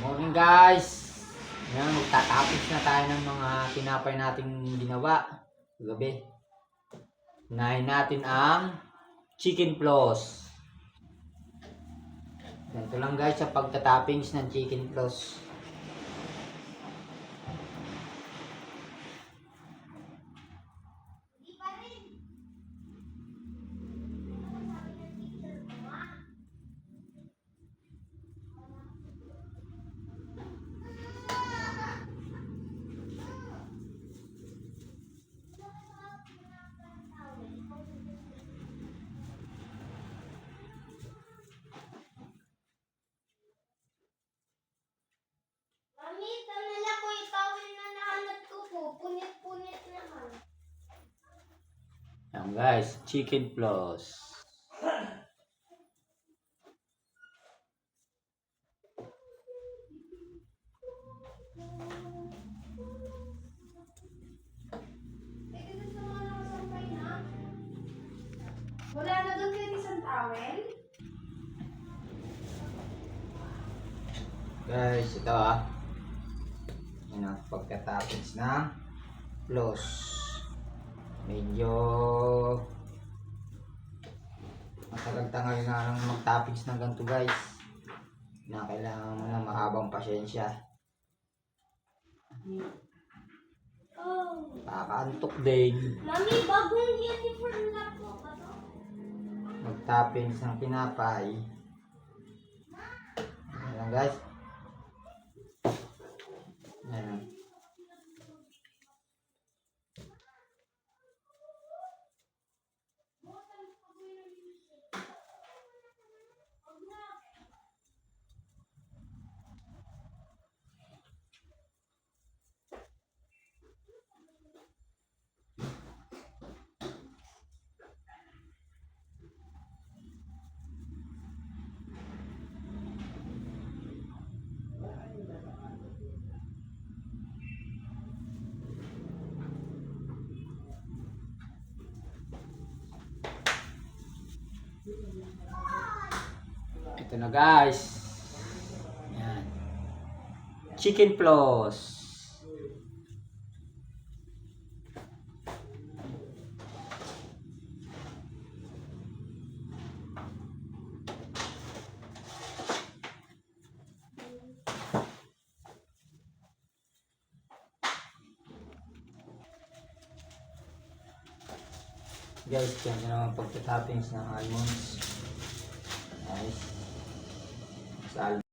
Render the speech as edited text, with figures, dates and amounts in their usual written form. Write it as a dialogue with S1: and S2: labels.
S1: Morning guys! Ngayon, magtatapos na tayo ng mga tinapay nating ginawa gabi. Unahin natin ang chicken floss. Ganito lang guys sa pagtatoppings ng chicken floss. Yan guys, chicken floss.
S2: Wala na doon kayo isang towel?
S1: Guys, ito yan ang pagkatoppings ng floss. Medyo matagal-tagal nga lang mag-toppings ng ganito guys. Na kailangan mo na mahabang pasyensya.
S2: Oh.
S1: Kakaantok din.
S2: Mami, bagong uniform na po.
S1: Mag-toppings ng tinapay. Ayan lang guys. Ayan. Ito na guys. Yan. Chicken floss. Guys, yan naman pagka-toppings ng almonds. Nice. Sa